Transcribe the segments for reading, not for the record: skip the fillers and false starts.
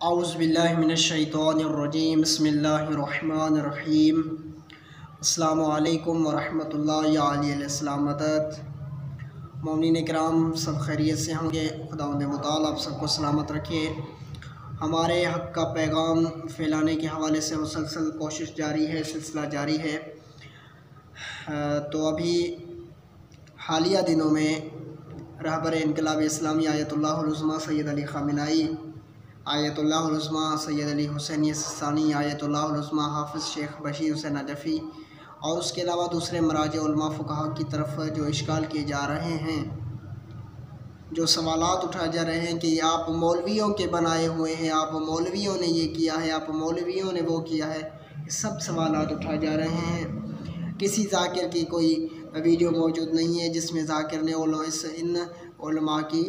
औज़ु बिल्लाहि मिनश्शैतानिर्रजीम बिस्मिल्लाहिर्रहमानिर्रहीम। अस्सलामु अलैकुम वरहमतुल्लाहि अलैहि। मोमिनीन किराम, सब खैरियत से होंगे। खुदावंद मुताल आप सबको सलामत रखे। हमारे हक़ का पैगाम फैलाने के हवाले से मुसलसल कोशिश जारी है, सिलसिला जारी है। तो अभी हालिया दिनों में रहबर इनकलाब इस्लामी आयतुल्लाहुल उज़्मा सैयद अली ख़ामेनी, आयतुल्लाहुल उज़्मा सैयद अली हुसैनी सिस्तानी, आयतुल्लाहुल उज़्मा हाफ़िज़ शेख बशीर हुसैन नजफ़ी और उसके अलावा दूसरे मराज उलमा फ़ुक़हा की तरफ जो इश्काल किए जा रहे हैं, जो सवालात उठाए जा रहे हैं कि आप मौलवियों के बनाए हुए हैं, आप मौलवियों ने ये किया है, आप मौलवियों ने वो किया है, सब सवालात उठाए जा रहे हैं। किसी ज़ाकिर की कोई वीडियो मौजूद नहीं है जिसमें ज़ाकिर ने इन उलमा की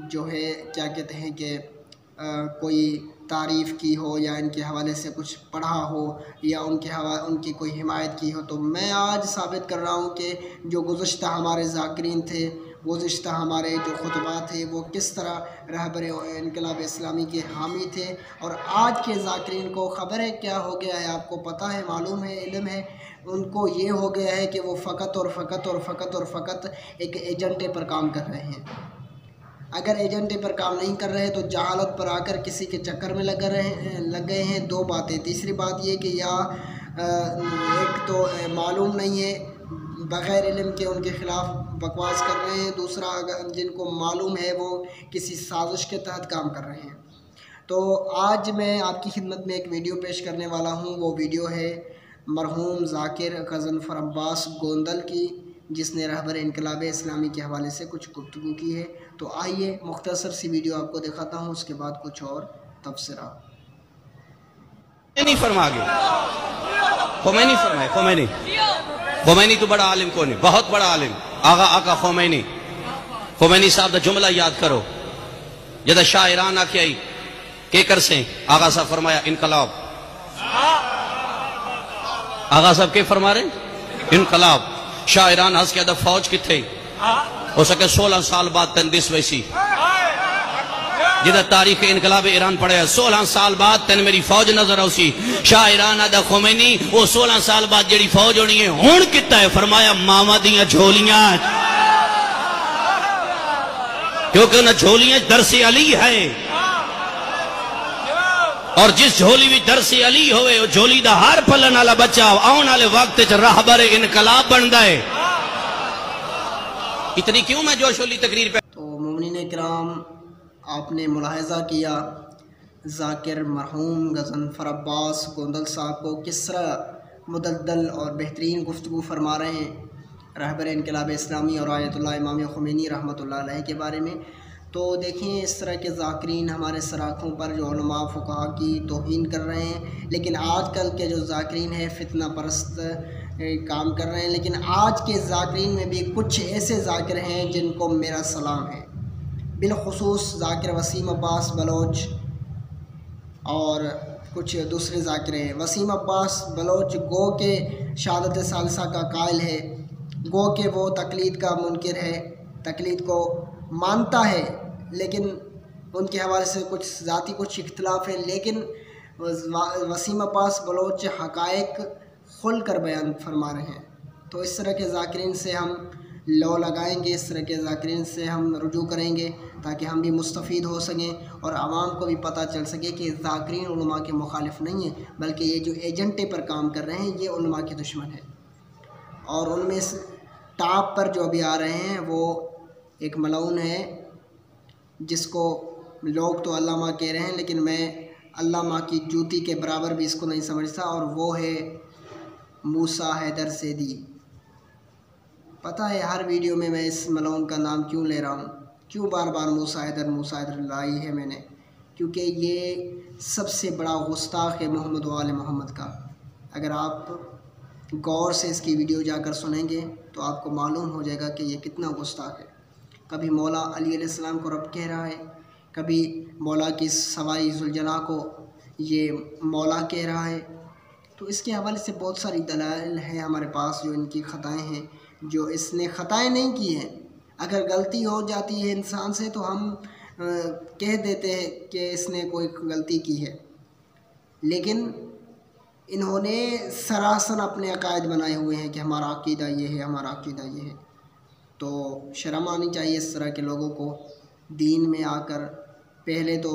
जो है क्या कहते हैं कि कोई तारीफ़ की हो या इनके हवाले से कुछ पढ़ा हो या उनकी कोई हिमायत की हो। तो मैं आज साबित कर रहा हूँ कि जो गुज़श्ता हमारे ज़ाकिरीन थे, गुज़श्ता हमारे जो खुतबा थे, वो किस तरह रहबर इनकलाब इस्लामी के हामी थे। और आज के ज़ाकिरीन को ख़बर है क्या हो गया है, आपको पता है, मालूम है, इल्म है। उनको ये हो गया है कि वो फ़कत एक एजेंडे पर काम कर रहे हैं। अगर एजेंडे पर काम नहीं कर रहे तो जहालत पर आकर किसी के चक्कर में लग गए हैं। दो बातें। तीसरी बात ये कि या एक तो मालूम नहीं है, बग़ैर इल्म के उनके ख़िलाफ़ बकवास कर रहे हैं। दूसरा, अगर जिनको मालूम है वो किसी साजिश के तहत काम कर रहे हैं। तो आज मैं आपकी खिदमत में एक वीडियो पेश करने वाला हूँ। वो वीडियो है मरहूम ज़ाकिर गज़नफ़र अब्बास गोंदल की, जिसने रहबर इनकलाब इस्लामी के हवाले से कुछ गुफ्तगू की है। तो आइए मुख्तसर सी वीडियो आपको दिखाता हूँ, उसके बाद कुछ और तफसीरा। नहीं फरमा गए ख़ुमैनी फरमाए। ख़ुमैनी तो बड़ा आलिम कौन है, बहुत बड़ा आलिम, आका ख़ुमैनी साहब का जुमला याद करो। जदा शाह ईरान आके आई केकर से आगा साहब फरमाया इनकलाब। आगा साहब के फरमा रहे इनकलाब। शाह ईरान हंस के अदा फौज किथे हो सके 16 साल बाद तेन दिस वैसी जिदा तारीख इनकलाब ईरान पढ़े 16 साल बाद तेन मेरी फौज नजर आउसी। शाह ईरान आदा ख़ुमैनी वो 16 साल बाद जेड़ी फौज होनी है हुण किता है, फरमाया मावा दियां झोलियां, क्योंकि उन्हें झोलियां दरसे अली है और जिस झोली भी दरसे अली होवे वो झोली दा हर पलन वाला बच्चा आने वाले वक्त च रहबर इनकलाब बनता है। इतनी क्यों मैं जोशोली तकरीर पे। तो मोमिनीन किराम, आपने मुलाहजा किया ज़ाकिर मरहूम गज़नफ़र अब्बास गोंदल साहब को किस तरह मुदद्दल और बेहतरीन गुफ्तगू फरमा रहे हैं रहबर इनकलाब इस्लामी और आयतुल्लाह इमाम ख़ुमैनी रहमतुल्लाह अलैह के बारे में। तो देखिए, इस तरह के ज़ाकिरीन हमारे सराखों पर जो उलमा फ़ुक़हा की तौहीन कर रहे हैं। लेकिन आजकल के जो ज़ाकिरीन हैं फितना परस्त काम कर रहे हैं। लेकिन आज के ज़ाकिरीन में भी कुछ ऐसे ज़ाकिर हैं जिनको मेरा सलाम है, बिलख़ुसूस ज़ाकिर वसीम अब्बास बलोच और कुछ दूसरे ज़ाकिर हैं। वसीम अब्बास बलोच गो के शहादत सालिसा का कायल है, गो के वो तकलीद का मुनकिर है, तकलीद को मानता है, लेकिन उनके हवाले से कुछ ज़ाती कुछ इख्तिलाफ़ है। लेकिन वसीम अब्बास बलोच हक़ाइक़ खुल कर बयान फरमा रहे हैं। तो इस तरह के ज़ाकिरीन से हम लो लगाएंगे, इस तरह के ज़ाकिरीन से हम रुजू करेंगे ताकि हम भी मुस्तफ़ीद हो सकें और आवाम को भी पता चल सके कि ज़ाकिरीन उलमा के मुखालिफ नहीं है, बल्कि ये जो एजेंटे पर काम कर रहे हैं ये उलमा के दुश्मन है। और उनमें टॉप पर जो अभी आ रहे हैं वो एक मलऊन है जिसको लोग तो अल्लामा कह रहे हैं, लेकिन मैं अल्लामा की जूती के बराबर भी इसको नहीं समझता, और वो है मूसा हैदर सैदी। पता है हर वीडियो में मैं इस मलऊन का नाम क्यों ले रहा हूँ, क्यों बार बार मूसा हैदर लाई है मैंने, क्योंकि ये सबसे बड़ा गुस्ताख है मोहम्मद व आले मोहम्मद का। अगर आप गौर से इसकी वीडियो जाकर सुनेंगे तो आपको मालूम हो जाएगा कि ये कितना गुस्ताख है। कभी मौला अली अलैहिस्सलाम को रब कह रहा है, कभी मौला की सवारी जुलजना को ये मौला कह रहा है। तो इसके हवाले से बहुत सारी दलाइल हैं हमारे पास जो इनकी ख़ताएँ हैं, जो इसने ख़ताएँ नहीं की हैं। अगर गलती हो जाती है इंसान से तो हम کہہ دیتے ہیں کہ اس نے کوئی غلطی کی ہے، لیکن انہوں نے سراسر اپنے عقائد بنائے ہوئے ہیں کہ ہمارا عقیدہ یہ ہے، ہمارا عقیدہ یہ ہے۔ تو شرم آنی چاہیے اس طرح کے لوگوں کو دین میں آ کر۔ پہلے تو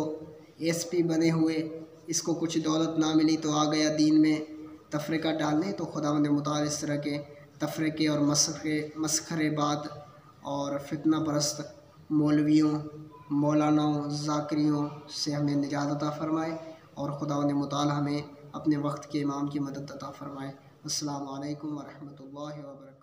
ایس پی بنے ہوئے، اس کو کچھ دولت نہ ملی تو آ گیا دین میں تفرقہ ڈالنے۔ تو خداوند متعال اس طرح کے تفرقے اور مسخرے بات اور فتنہ پرست مولویوں، مولاناؤں، ذاکریوں سے ہمیں نجات عطا فرمائے، اور خداوند متعال ہمیں اپنے وقت کے امام کی مدد عطا فرمائے۔ السلام علیکم ورحمۃ اللہ وبرکاتہ۔